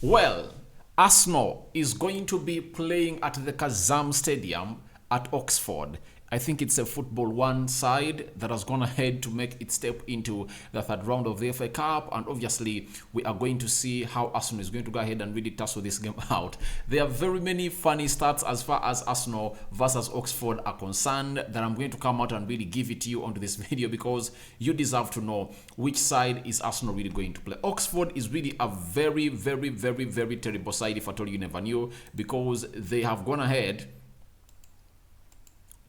Well, Arsenal is going to be playing at the Kazam Stadium at Oxford. I think it's a Football One side that has gone ahead to make its step into the third round of the FA Cup, and obviously we are going to see how Arsenal is going to go ahead and really tussle this game out. There are very many funny stats as far as Arsenal versus Oxford are concerned that I'm going to come out and really give it to you onto this video because you deserve to know which side is Arsenal really going to play. Oxford is really a very, very, very, very terrible side, if at all you never knew, because they have gone ahead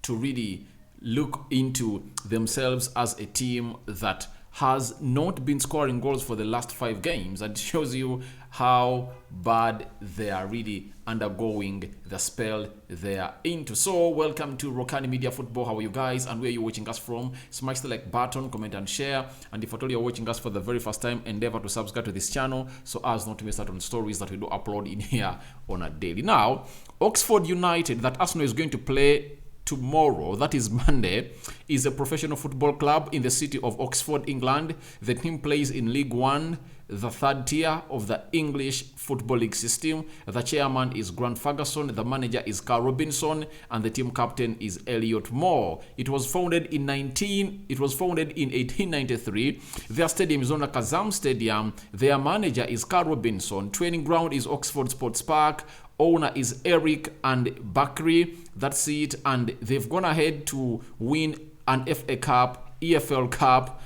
to really look into themselves as a team that has not been scoring goals for the last 5 games, and shows you how bad they are really undergoing the spell they are into. So welcome to Rokani Media Football. How are you guys, and where are you watching us from? Smash the like button, comment and share, and if at all you're watching us for the very first time, endeavor to subscribe to this channel so as not to miss out on stories that we do upload in here on a daily. Now, Oxford United, that Arsenal is going to play tomorrow, that is Monday, is a professional football club in the city of Oxford, England. The team plays in League One, the third tier of the English Football League system. The chairman is Grant Ferguson, the manager is Carl Robinson, and the team captain is Elliot Moore. It was founded in 1893. Their stadium is on a Kazam Stadium. Their manager is Carl Robinson. Training ground is Oxford Sports Park. Owner is Eric and Bakri. That's it. And they've gone ahead to win an FA Cup, EFL Cup,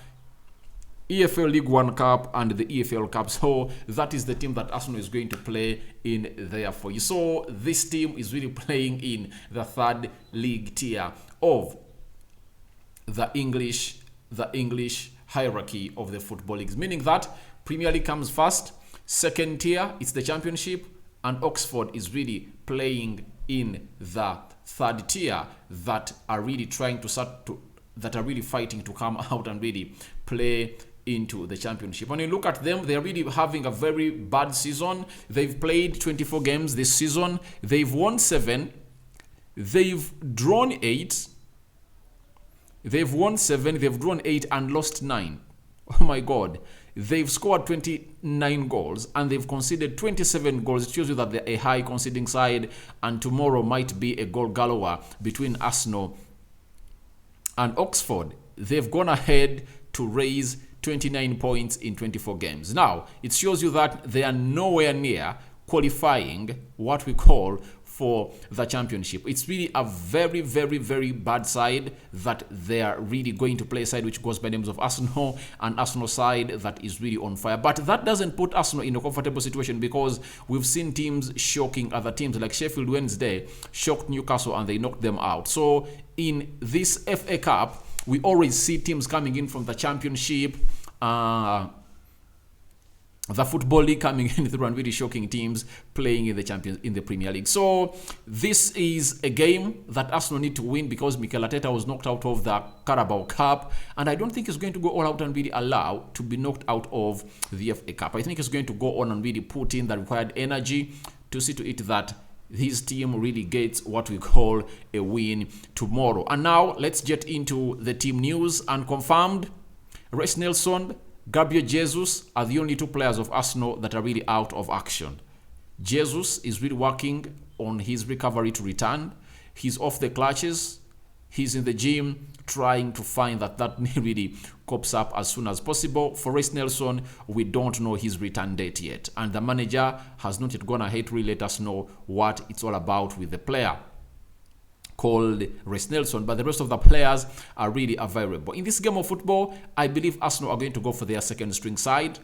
EFL League One Cup, and the EFL Cup. So that is the team that Arsenal is going to play in there for you. So this team is really playing in the third league tier of the English hierarchy of the football leagues, meaning that Premier League comes first, second tier it's the Championship, and Oxford is really playing in the third tier that are really trying that are really fighting to come out and really play into the Championship. When you look at them, they're really having a very bad season. They've played 24 games this season. They've won 7. They've drawn 8. They've won 7. They've drawn 8 and lost 9. Oh my God. They've scored 29 goals and they've conceded 27 goals. It shows you that they're a high conceding side, and tomorrow might be a goal galore between Arsenal and Oxford. They've gone ahead to raise 29 points in 24 games. Now, it shows you that they are nowhere near qualifying what we call for the Championship. It's really a very, very, very bad side that they are really going to play, a side which goes by names of Arsenal, and Arsenal side that is really on fire. But that doesn't put Arsenal in a comfortable situation, because we've seen teams shocking other teams, like Sheffield Wednesday shocked Newcastle and they knocked them out. So in this FA Cup, we always see teams coming in from the Championship, the Football League coming in through, and really shocking teams playing in the Premier League. So this is a game that Arsenal need to win, because Mikel Arteta was knocked out of the Carabao Cup, and I don't think he's going to go all out and really allow to be knocked out of the FA Cup. I think he's going to go on and really put in the required energy to see to it that his team really gets what we call a win tomorrow. And now let's get into the team news. And confirmed, Reiss Nelson, Gabriel Jesus are the only 2 players of Arsenal that are really out of action. Jesus is really working on his recovery to return. He's off the clutches. He's in the gym trying to find that really cops up as soon as possible. For Reiss Nelson, we don't know his return date yet, and the manager has not yet gone ahead to really let us know what it's all about with the player called Reiss Nelson, but the rest of the players are really available. In this game of football, I believe Arsenal are going to go for their second string side.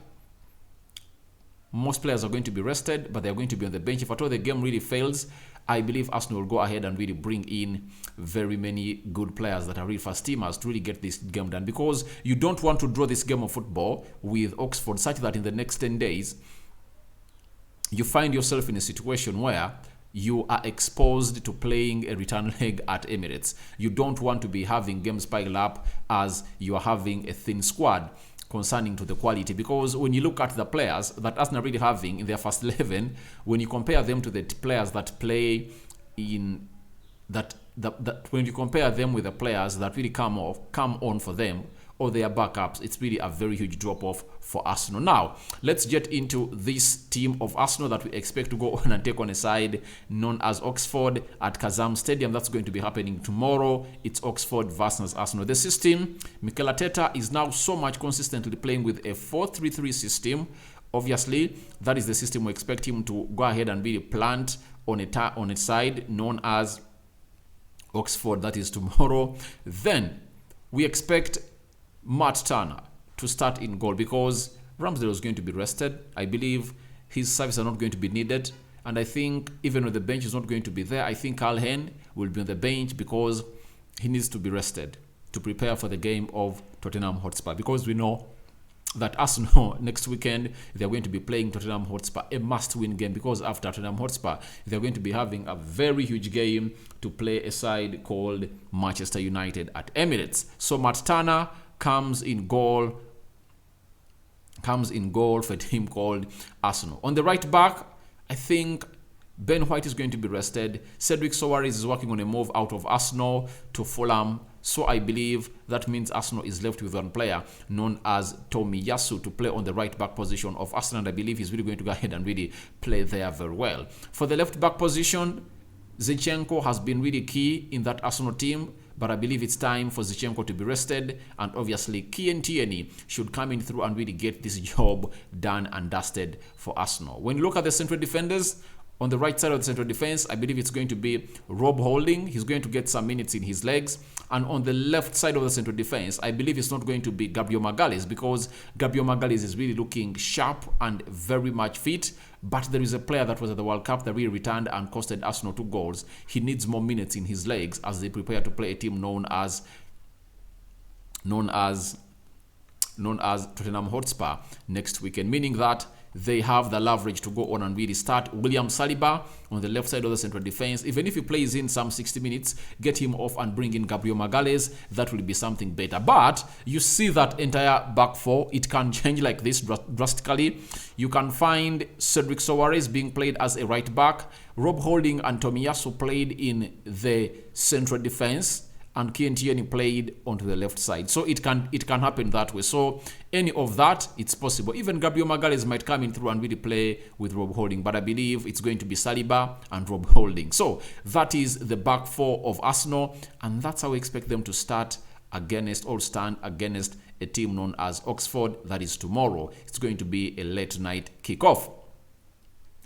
Most players are going to be rested, but they're going to be on the bench. If at all the game really fails, I believe Arsenal will go ahead and really bring in very many good players that are real first teamers to really get this game done, because you don't want to draw this game of football with Oxford such that in the next 10 days you find yourself in a situation where you are exposed to playing a return leg at Emirates. You don't want to be having games pile up as you are having a thin squad concerning to the quality, because when you look at the players that Arsenal really having in their first 11, when you compare them to the players that play in when you compare them with the players that really come on for them, or their backups, it's really a very huge drop-off for Arsenal. Now, let's get into this team of Arsenal that we expect to go on and take on a side known as Oxford at Kazam Stadium. That's going to be happening tomorrow. It's Oxford versus Arsenal. The system, Mikel Arteta is now so much consistently playing with a 4-3-3 system. Obviously, that is the system we expect him to go ahead and really plant on a side known as Oxford. That is tomorrow. Then we expect Matt Turner to start in goal because Ramsdale is going to be rested. I believe his services are not going to be needed. And I think even when the bench is not going to be there, I think Karl Hein will be on the bench because he needs to be rested to prepare for the game of Tottenham Hotspur. Because we know that Arsenal next weekend, they're going to be playing Tottenham Hotspur, a must-win game, because after Tottenham Hotspur, they're going to be having a very huge game to play a side called Manchester United at Emirates. So Matt Turner comes in goal for a team called Arsenal. On the right back, I think Ben White is going to be rested. Cedric Soares is working on a move out of Arsenal to Fulham. So I believe that means Arsenal is left with one player known as Tomiyasu to play on the right back position of Arsenal. And I believe he's really going to go ahead and really play there very well. For the left back position, Zinchenko has been really key in that Arsenal team, but I believe it's time for Zinchenko to be rested, and obviously Kieran Tierney should come in through and really get this job done and dusted for Arsenal. When you look at the central defenders, on the right side of the central defense, I believe it's going to be Rob Holding. He's going to get some minutes in his legs. And on the left side of the central defense, I believe it's not going to be Gabriel Magalhaes, because Gabriel Magalhaes is really looking sharp and very much fit. But there is a player that was at the World Cup that really returned and costed Arsenal 2 goals. He needs more minutes in his legs as they prepare to play a team known as Tottenham Hotspur next weekend, meaning that they have the leverage to go on and really start William Saliba on the left side of the central defense. Even if he plays in some 60 minutes, get him off and bring in Gabriel Magalhaes. That will be something better. But you see that entire back four, it can change like this drastically. You can find Cedric Soares being played as a right back. Rob Holding and Tomiyasu played in the central defense, and Kieran Tierney played onto the left side. So it can happen that way. So any of that, it's possible. Even Gabriel Magalhaes might come in through and really play with Rob Holding, but I believe it's going to be Saliba and Rob Holding. So that is the back four of Arsenal, and that's how we expect them to start against or stand against a team known as Oxford. That is tomorrow. It's going to be a late night kickoff.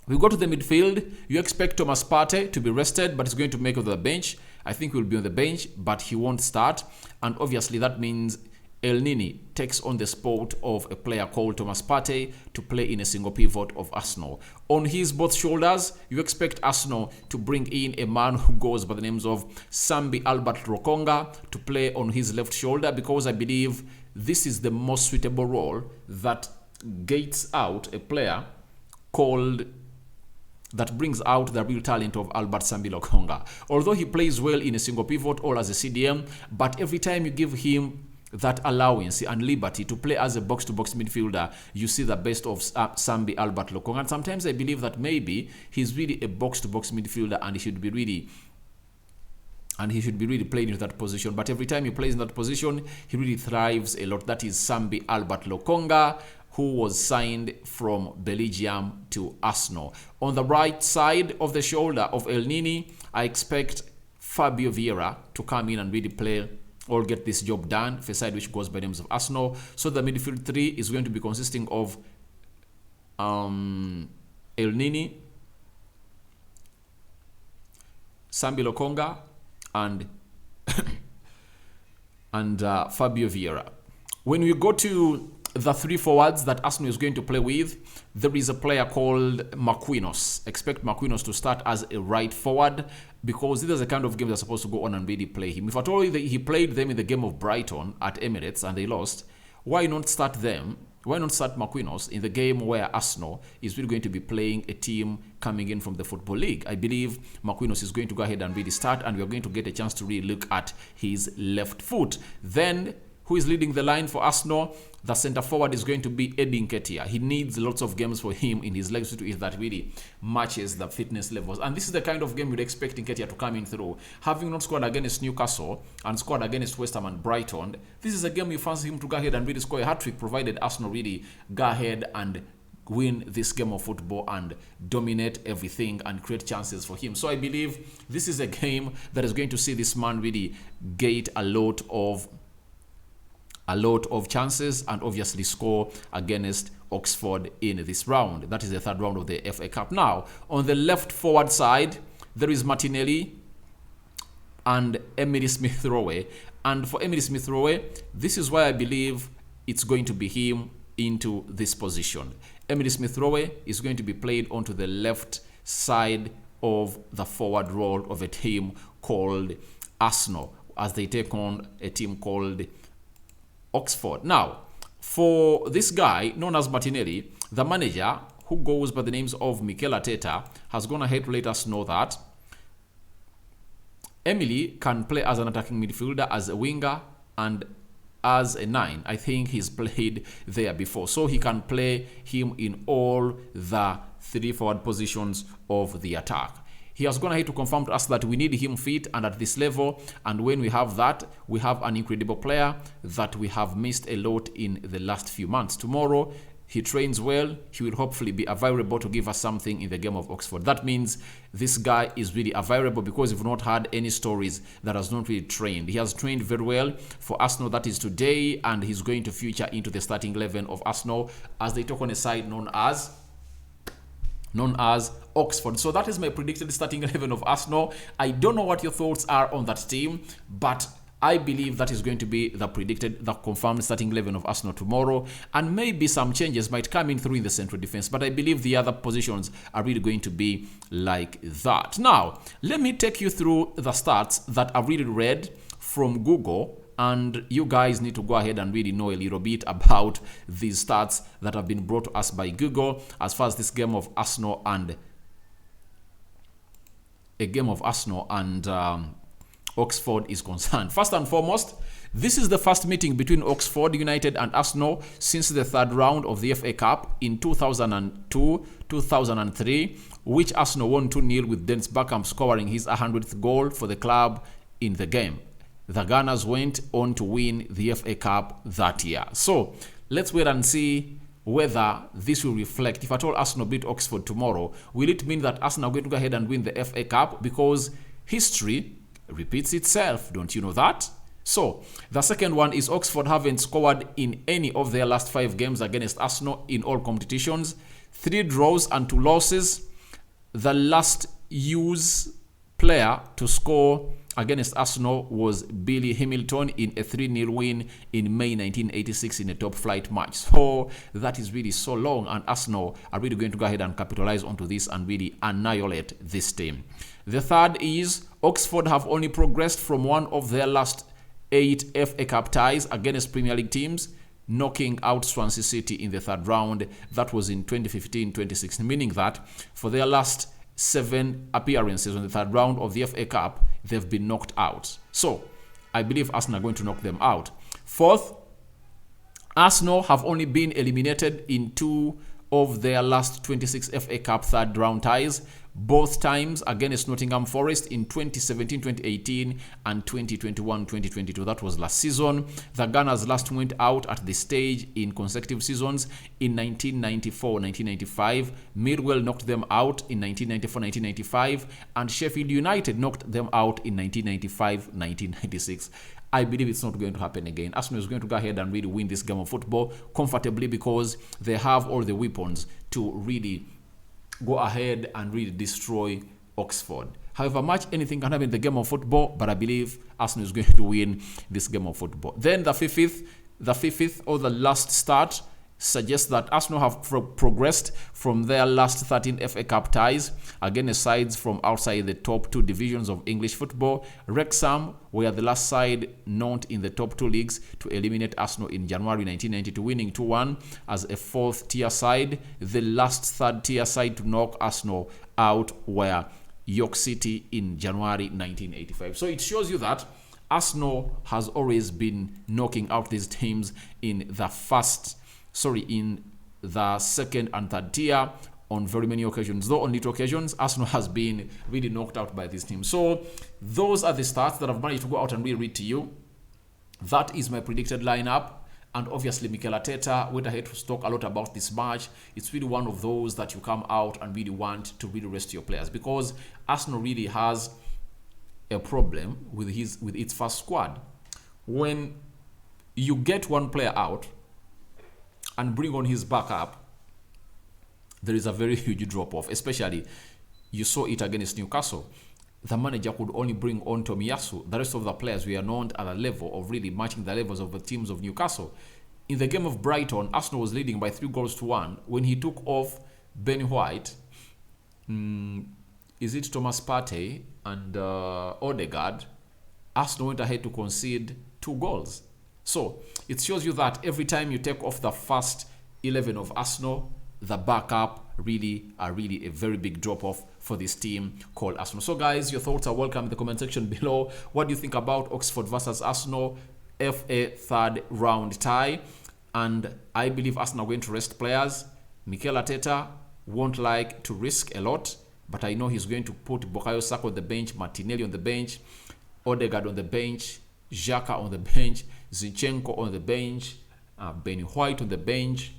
We go to the midfield. You expect Thomas Partey to be rested, but he's going to make it to the bench. I think he'll be on the bench, but he won't start. And obviously that means El Nini takes on the spot of a player called Thomas Partey to play in a single pivot of Arsenal. On his both shoulders, you expect Arsenal to bring in a man who goes by the names of Sambi Albert Lokonga to play on his left shoulder, because I believe this is the most suitable role that gates out a player that brings out the real talent of Albert Sambi Lokonga. Although he plays well in a single pivot or as a CDM, but every time you give him that allowance and liberty to play as a box-to-box midfielder, you see the best of Sambi Albert Lokonga. And sometimes I believe that maybe he's really a box-to-box midfielder and he should be really playing into that position. But every time he plays in that position, he really thrives a lot. That is Sambi Albert Lokonga, who was signed from Belgium to Arsenal. On the right side of the shoulder of El Nini, I expect Fabio Vieira to come in and really play or get this job done for a side which goes by the names of Arsenal. So the midfield three is going to be consisting of El Nini, Sambi Lokonga, and Fabio Vieira. When we go to the three forwards that Arsenal is going to play with, there is a player called Marquinhos. Expect Marquinhos to start as a right forward, because these are the kind of games they're supposed to go on and really play him. If at all he played them in the game of Brighton at Emirates and they lost, why not start them? Why not start Marquinhos in the game where Arsenal is really going to be playing a team coming in from the Football League? I believe Marquinhos is going to go ahead and really start, and we are going to get a chance to really look at his left foot. Then Who is leading the line for Arsenal? The centre forward is going to be Eddie Nketiah. He needs lots of games for him in his legs to that really matches the fitness levels. And this is the kind of game you'd expect Nketiah to come in through. Having not scored against Newcastle and scored against West Ham and Brighton, this is a game you fancy him to go ahead and really score a hat-trick, provided Arsenal really go ahead and win this game of football and dominate everything and create chances for him. So I believe this is a game that is going to see this man really get a lot of chances and obviously score against Oxford in this round. That is the third round of the FA Cup. Now, on the left forward side, there is Martinelli and Emily Smith-Rowe. And for Emily Smith-Rowe, this is why I believe it's going to be him into this position. Emily Smith-Rowe is going to be played onto the left side of the forward role of a team called Arsenal as they take on a team called Oxford. Now, for this guy known as Martinelli, the manager, who goes by the names of Mikel Arteta, has gone ahead to let us know that Emily can play as an attacking midfielder, as a winger, and as a 9. I think he's played there before, so he can play him in all the 3 forward positions of the attack. He has gone ahead to confirm to us that we need him fit and at this level, and when we have that, we have an incredible player that we have missed a lot in the last few months. Tomorrow, he trains well. He will hopefully be available to give us something in the game of Oxford. That means this guy is really available because we've not had any stories that has not really trained. He has trained very well for Arsenal, that is today, and he's going to feature into the starting 11 of Arsenal as they talk on a side known as Oxford. So that is my predicted starting 11 of Arsenal. I don't know what your thoughts are on that team, but I believe that is going to be the confirmed starting 11 of Arsenal tomorrow, and maybe some changes might come in through in the central defense, but I believe the other positions are really going to be like that. Now, let me take you through the stats that I really read from Google, and you guys need to go ahead and really know a little bit about these stats that have been brought to us by Google as far as this game of Arsenal and Oxford is concerned. First and foremost, this is the first meeting between Oxford United and Arsenal since the third round of the FA Cup in 2002-2003, which Arsenal won 2-0 with Dennis Bergkamp scoring his 100th goal for the club in the game. The Gunners went on to win the FA Cup that year. So let's wait and see whether this will reflect. If at all Arsenal beat Oxford tomorrow, will it mean that Arsenal are going to go ahead and win the FA Cup? Because history repeats itself, don't you know that? So the second one is Oxford haven't scored in any of their last 5 games against Arsenal in all competitions. 3 draws and 2 losses. The last use player to score against Arsenal was Billy Hamilton in a 3-0 win in May 1986 in a top flight match. So that is really so long, and Arsenal are really going to go ahead and capitalize onto this and really annihilate this team. The third is Oxford have only progressed from one of their last 8 FA Cup ties against Premier League teams, knocking out Swansea City in the third round. That was in 2015-2016, meaning that for their last 7 appearances on the third round of the FA Cup, they've been knocked out. So I believe Arsenal are going to knock them out. Fourth, Arsenal have only been eliminated in 2 of their last 26 FA Cup third round ties, both times against Nottingham Forest in 2017-2018 and 2021-2022. That was last season. The Gunners last went out at this stage in consecutive seasons in 1994-1995. Millwall knocked them out in 1994-1995, and Sheffield United knocked them out in 1995-1996. I believe it's not going to happen again. Arsenal is going to go ahead and really win this game of football comfortably because they have all the weapons to really go ahead and really destroy Oxford. However much anything can happen in the game of football, but I believe Arsenal is going to win this game of football. Then the fifth or the last start suggests that Arsenal have progressed from their last 13 FA Cup ties against sides from outside the top 2 divisions of English football. Wrexham were the last side known in the top 2 leagues to eliminate Arsenal in January 1992, winning 2-1 as a 4th tier side. The last 3rd tier side to knock Arsenal out were York City in January 1985. So it shows you that Arsenal has always been knocking out these teams in the second and third tier on very many occasions. Though on little occasions, Arsenal has been really knocked out by this team. So those are the stats that I've managed to go out and read to you. That is my predicted lineup. And obviously, Mikel Arteta went ahead to talk a lot about this match. It's really one of those that you come out and really want to really rest your players, because Arsenal really has a problem with its first squad. When you get one player out and bring on his backup, there is a very huge drop-off. Especially, you saw it against Newcastle. The manager could only bring on Tomiyasu. The rest of the players were not at a level of really matching the levels of the teams of Newcastle. In the game of Brighton, Arsenal was leading by 3-1. When he took off Ben White, is it Thomas Partey and Odegaard, Arsenal went ahead to concede 2 goals. So it shows you that every time you take off the first 11 of Arsenal, the backup really a very big drop-off for this team called Arsenal. So guys, your thoughts are welcome in the comment section below. What do you think about Oxford versus Arsenal, FA third round tie? And I believe Arsenal are going to rest players. Mikel Arteta won't like to risk a lot, but I know he's going to put Bukayo Saka on the bench, Martinelli on the bench, Odegaard on the bench, Xhaka on the bench, Zinchenko on the bench, Ben White on the bench.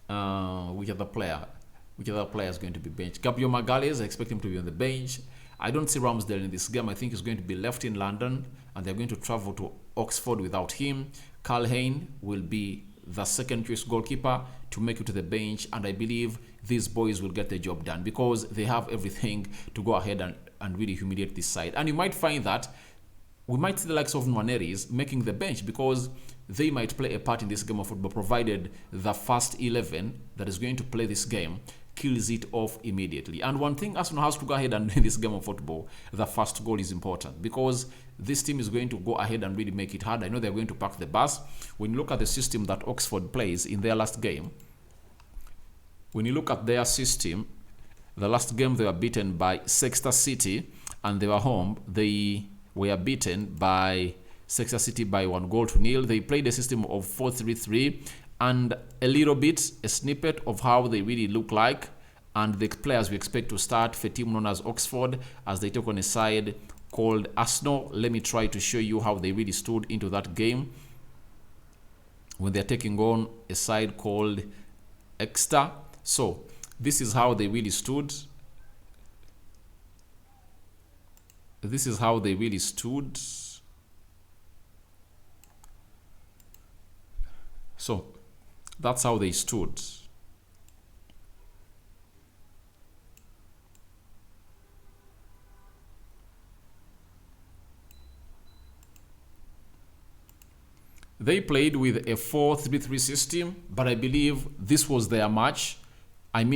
Which other player is going to be benched? Gabriel Magalhaes, I expect him to be on the bench. I don't see Ramsdale in this game. I think he's going to be left in London, and they're going to travel to Oxford without him. Karl Hein will be the second choice goalkeeper to make it to the bench, and I believe these boys will get the job done because they have everything to go ahead and really humiliate this side. And you might find that we might see the likes of Nwaneris making the bench, because they might play a part in this game of football, provided the first 11 that is going to play this game kills it off immediately. And one thing Arsenal has to go ahead and do in this game of football, the first goal is important, because this team is going to go ahead and really make it hard. I know they're going to pack the bus. When you look at the system that Oxford plays in their last game, when you look at their system, the last game they were beaten by Sexter City, and they were home. They were beaten by Sexter City by 1-0. They played a system of 4-3-3, and a little bit, a snippet of how they really look like, and the players we expect to start for a team known as Oxford as they take on a side called Arsenal. Let me try to show you how they really stood into that game when they're taking on a side called Exeter. So this is how they really stood. This is how they really stood. So that's how they stood. They played with a 4-3-3 system, but I believe this was their match. I'm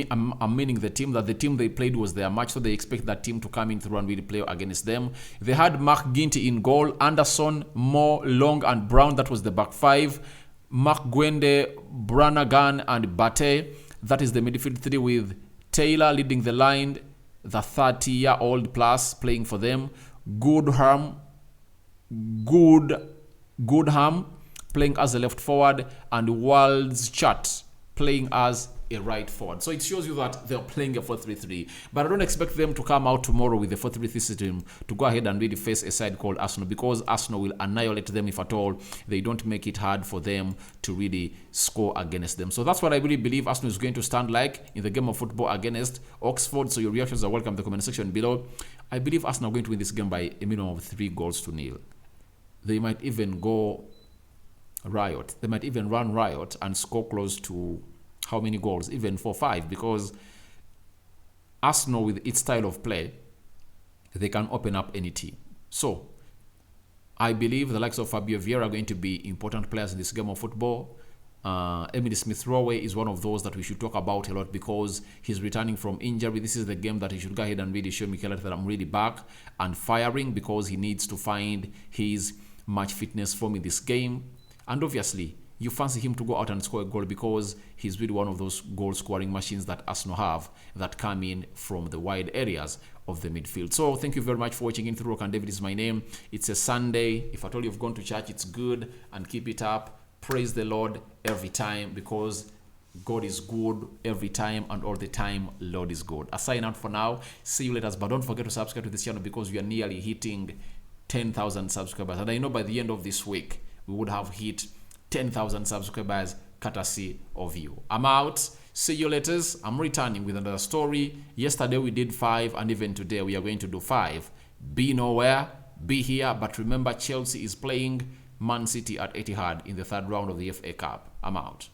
meaning the team they played was their match, so they expect that team to come in through and really play against them. They had Mark Ginty in goal, Anderson, Moore, Long, and Brown. That was the back five. Mark Gwende, Brannagan, and Bate. That is the midfield three, with Taylor leading the line, the 30-year-old plus playing for them. Goodham playing as a left forward, and Waldschut playing as a right forward. So it shows you that they're playing a 4-3-3. But I don't expect them to come out tomorrow with a 4-3-3 system to go ahead and really face a side called Arsenal, because Arsenal will annihilate them if at all they don't make it hard for them to really score against them. So that's what I really believe Arsenal is going to stand like in the game of football against Oxford. So your reactions are welcome in the comment section below. I believe Arsenal are going to win this game by a minimum of 3-0. They might even go riot. They might even run riot and score close to how many goals? Even 4-5, because Arsenal, with its style of play, they can open up any team. So I believe the likes of Fabio Vieira are going to be important players in this game of football. Emily Smith-Rowe is one of those that we should talk about a lot, because he's returning from injury. This is the game that he should go ahead and really show Mikel Arteta that I'm really back and firing, because he needs to find his match fitness form in this game. And obviously, you fancy him to go out and score a goal because he's really one of those goal-scoring machines that Arsenal have that come in from the wide areas of the midfield. So thank you very much for watching. Into Rock and David is my name. It's a Sunday. If at all you've gone to church, it's good, and keep it up. Praise the Lord every time, because God is good every time, and all the time Lord is good. I sign out for now. See you later, but don't forget to subscribe to this channel because we are nearly hitting 10,000 subscribers, and I know by the end of this week we would have hit 10,000 subscribers courtesy of you. I'm out. See you later. I'm returning with another story. Yesterday we did 5, and even today we are going to do 5. Be nowhere, be here, but remember Chelsea is playing Man City at Etihad in the 3rd round of the FA Cup. I'm out.